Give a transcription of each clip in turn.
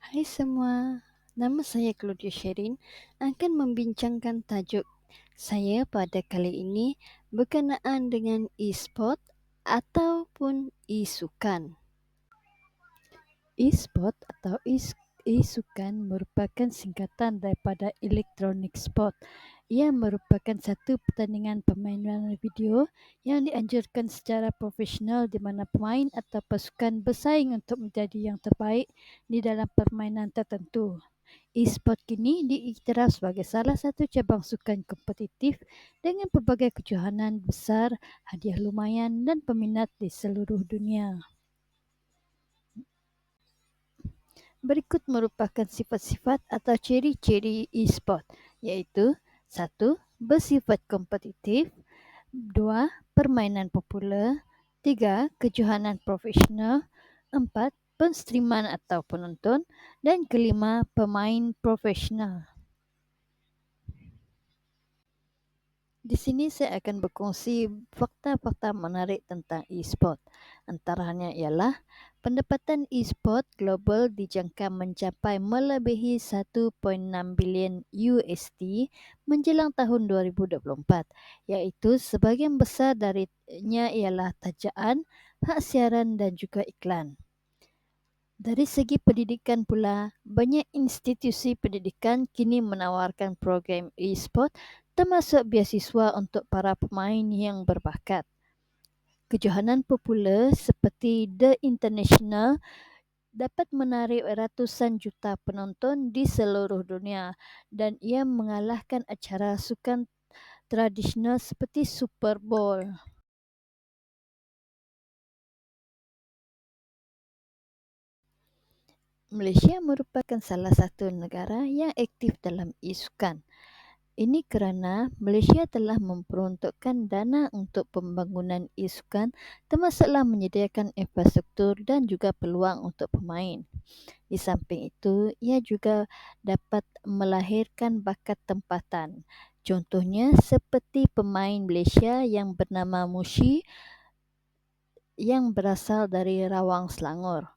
Hai semua, nama saya Claudia Sherin akan membincangkan tajuk saya pada kali ini berkenaan dengan e-sport ataupun e-sukan. E-sport atau e-sukan merupakan singkatan daripada electronic sport. Ia merupakan satu pertandingan permainan video yang dianjurkan secara profesional di mana pemain atau pasukan bersaing untuk menjadi yang terbaik di dalam permainan tertentu. E-sport kini diiktiraf sebagai salah satu cabang sukan kompetitif dengan pelbagai kejohanan besar, hadiah lumayan dan peminat di seluruh dunia. Berikut merupakan sifat-sifat atau ciri-ciri e-sport, iaitu 1. Bersifat kompetitif, 2. Permainan popular, 3. Kejohanan profesional, 4. Penstriman atau penonton, dan kelima, pemain profesional. Di sini saya akan berkongsi fakta-fakta menarik tentang e-sport. Antaranya ialah pendapatan e-sport global dijangka mencapai melebihi 1.6 bilion USD menjelang tahun 2024, iaitu sebahagian besar darinya ialah tajaan, hak siaran dan juga iklan. Dari segi pendidikan pula, banyak institusi pendidikan kini menawarkan program e-sport termasuk beasiswa untuk para pemain yang berbakat. Kejohanan popular seperti The International dapat menarik ratusan juta penonton di seluruh dunia dan ia mengalahkan acara sukan tradisional seperti Super Bowl. Malaysia merupakan salah satu negara yang aktif dalam e-sukan. Ini kerana Malaysia telah memperuntukkan dana untuk pembangunan e-sukan termasuklah menyediakan infrastruktur dan juga peluang untuk pemain. Di samping itu, ia juga dapat melahirkan bakat tempatan. Contohnya seperti pemain Malaysia yang bernama Mushi yang berasal dari Rawang, Selangor.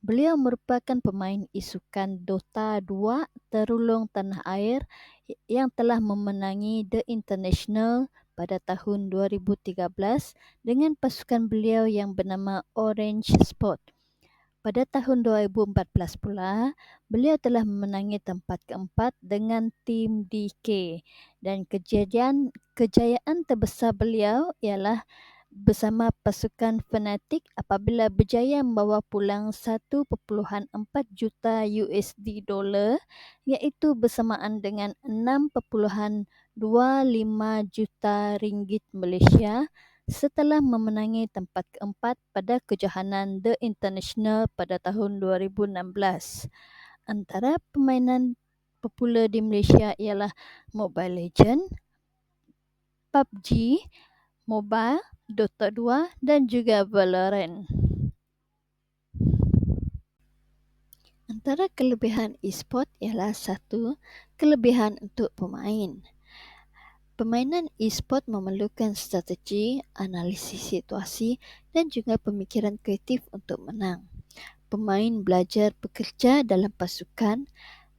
Beliau merupakan pemain e-sukan Dota 2 terulung tanah air yang telah memenangi The International pada tahun 2013 dengan pasukan beliau yang bernama Orange Sport. Pada tahun 2014 pula, beliau telah memenangi tempat keempat dengan tim DK dan kejayaan terbesar beliau ialah bersama pasukan Fnatic apabila berjaya membawa pulang 1.4 juta USD dolar iaitu bersamaan dengan 6.25 juta ringgit Malaysia setelah memenangi tempat keempat pada kejohanan The International pada tahun 2016. Antara permainan popular di Malaysia ialah Mobile Legends, PUBG Mobile, Dota 2 dan juga Valorant. Antara kelebihan e-sport ialah 1. Kelebihan untuk pemain. Permainan e-sport memerlukan strategi, analisis situasi dan juga pemikiran kreatif untuk menang. Pemain belajar bekerja dalam pasukan,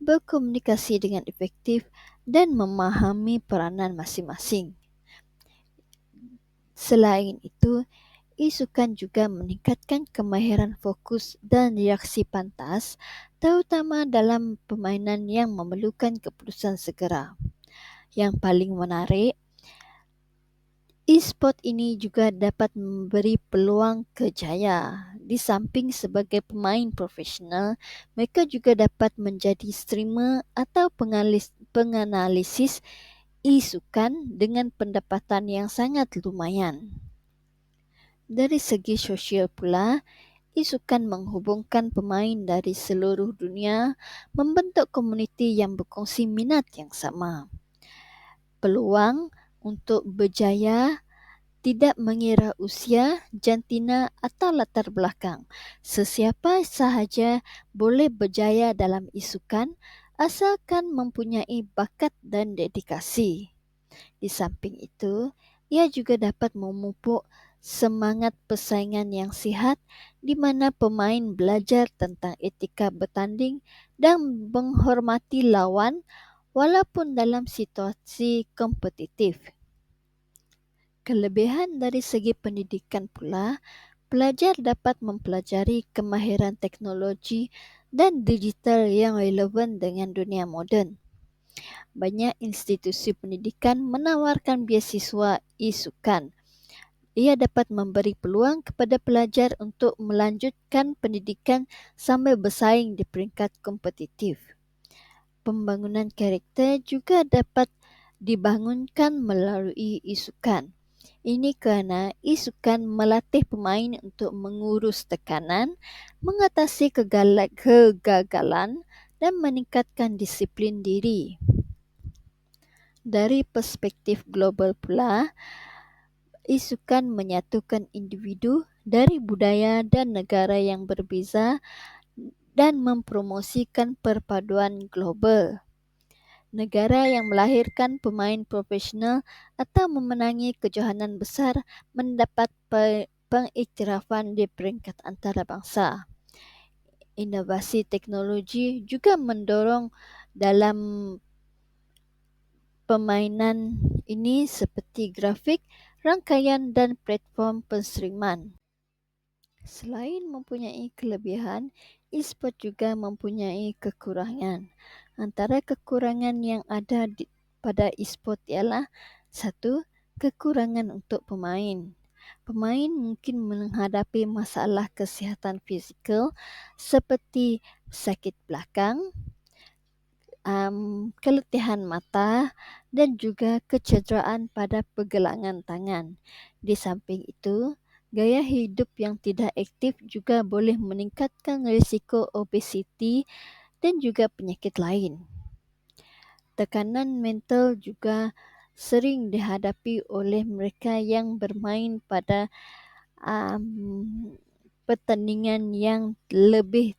berkomunikasi dengan efektif dan memahami peranan masing-masing. Selain itu, e-sukan juga meningkatkan kemahiran fokus dan reaksi pantas, terutama dalam permainan yang memerlukan keputusan segera. Yang paling menarik, e-sport ini juga dapat memberi peluang kerjaya. Di samping sebagai pemain profesional, mereka juga dapat menjadi streamer atau penganalisis e-sukan dengan pendapatan yang sangat lumayan. Dari segi sosial pula, e-sukan menghubungkan pemain dari seluruh dunia membentuk komuniti yang berkongsi minat yang sama. Peluang untuk berjaya tidak mengira usia, jantina atau latar belakang. Sesiapa sahaja boleh berjaya dalam e-sukan asalkan mempunyai bakat dan dedikasi. Di samping itu, ia juga dapat memupuk semangat persaingan yang sihat di mana pemain belajar tentang etika bertanding dan menghormati lawan walaupun dalam situasi kompetitif. Kelebihan dari segi pendidikan pula, pelajar dapat mempelajari kemahiran teknologi dan digital yang relevan dengan dunia moden. Banyak institusi pendidikan menawarkan beasiswa e-sukan. Ia dapat memberi peluang kepada pelajar untuk melanjutkan pendidikan sambil bersaing di peringkat kompetitif. Pembangunan karakter juga dapat dibangunkan melalui e-sukan. Ini kerana e-sukan melatih pemain untuk mengurus tekanan, mengatasi kegagalan dan meningkatkan disiplin diri. Dari perspektif global pula, e-sukan menyatukan individu dari budaya dan negara yang berbeza dan mempromosikan perpaduan global. Negara yang melahirkan pemain profesional atau memenangi kejohanan besar mendapat pengiktirafan di peringkat antarabangsa. Inovasi teknologi juga mendorong dalam permainan ini seperti grafik, rangkaian dan platform penstreaman. Selain mempunyai kelebihan, e-sport juga mempunyai kekurangan. Antara kekurangan yang ada pada e-sport ialah satu, kekurangan untuk pemain. Pemain mungkin menghadapi masalah kesihatan fizikal seperti sakit belakang, keletihan mata dan juga kecederaan pada pergelangan tangan. Di samping itu, gaya hidup yang tidak aktif juga boleh meningkatkan risiko obesiti dan juga penyakit lain. Tekanan mental juga sering dihadapi oleh mereka yang bermain pada pertandingan yang lebih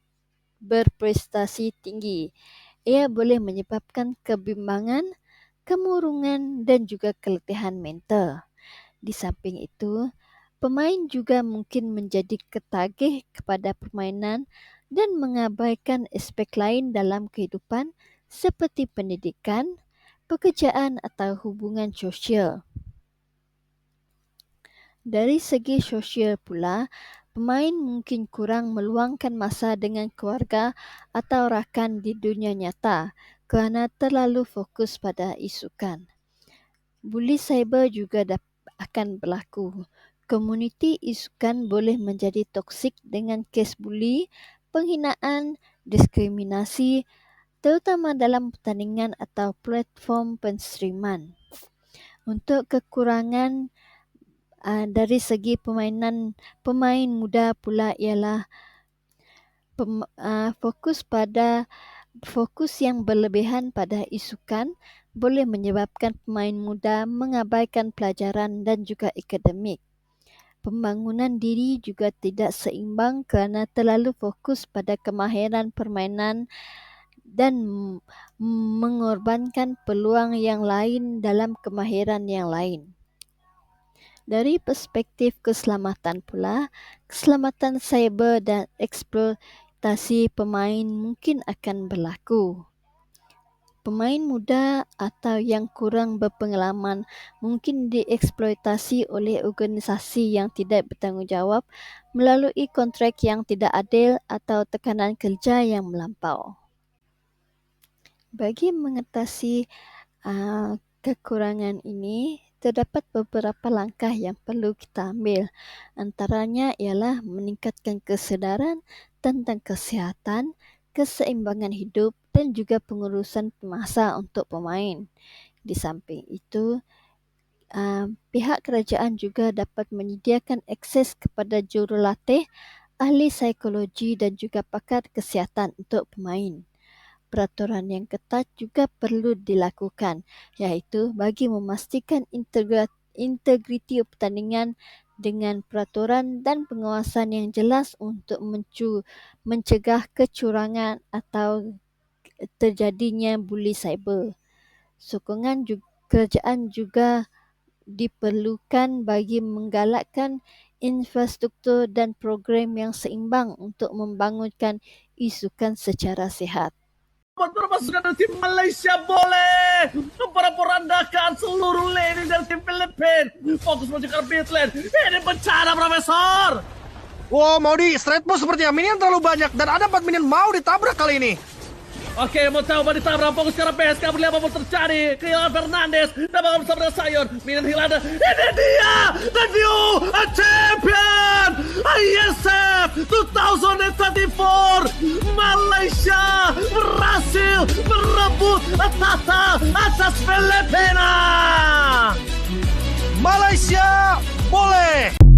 berprestasi tinggi. Ia boleh menyebabkan kebimbangan, kemurungan dan juga keletihan mental. Di samping itu, pemain juga mungkin menjadi ketagih kepada permainan dan mengabaikan aspek lain dalam kehidupan seperti pendidikan, pekerjaan atau hubungan sosial. Dari segi sosial pula, pemain mungkin kurang meluangkan masa dengan keluarga atau rakan di dunia nyata kerana terlalu fokus pada e-sukan. Buli cyber juga akan berlaku. Komuniti e-sukan boleh menjadi toksik dengan kes buli, penghinaan, diskriminasi, terutama dalam pertandingan atau platform penstreaman. Untuk kekurangan dari segi pemain muda pula ialah fokus yang berlebihan pada e-sukan boleh menyebabkan pemain muda mengabaikan pelajaran dan juga akademik. Pembangunan diri juga tidak seimbang kerana terlalu fokus pada kemahiran permainan dan mengorbankan peluang yang lain dalam kemahiran yang lain. Dari perspektif keselamatan pula, keselamatan cyber dan eksploitasi pemain mungkin akan berlaku. Pemain muda atau yang kurang berpengalaman mungkin dieksploitasi oleh organisasi yang tidak bertanggungjawab melalui kontrak yang tidak adil atau tekanan kerja yang melampau. Bagi mengatasi kekurangan ini, terdapat beberapa langkah yang perlu kita ambil. Antaranya ialah meningkatkan kesedaran tentang kesihatan, keseimbangan hidup dan juga pengurusan masa untuk pemain. Di samping itu, pihak kerajaan juga dapat menyediakan akses kepada jurulatih, ahli psikologi dan juga pakar kesihatan untuk pemain. Peraturan yang ketat juga perlu dilakukan, iaitu bagi memastikan integriti pertandingan dengan peraturan dan pengawasan yang jelas untuk mencegah kecurangan atau terjadinya buli cyber. Sokongan kerajaan juga diperlukan bagi menggalakkan infrastruktur dan program yang seimbang untuk membangunkan isukan secara sehat. Pasukan dari tim Malaysia boleh memporak-porandakan seluruh lini dari tim Filipina. Fokus mencegah Midland. Ini bencana, Profesor. Wow, Maudi, straight push sepertinya minion terlalu banyak dan ada 4 minion mau ditabrak kali ini. Oke, mau coba ditabrak, fokus ke arah PSK, berlihat apa pun terjadi. Kehilangan Fernandes, dan bakal bersama dengan Sayon. Minion hilang, ini dia, the new champion, ISF 2024. Malaysia berhasil merebut tata atas Filipina. Malaysia boleh.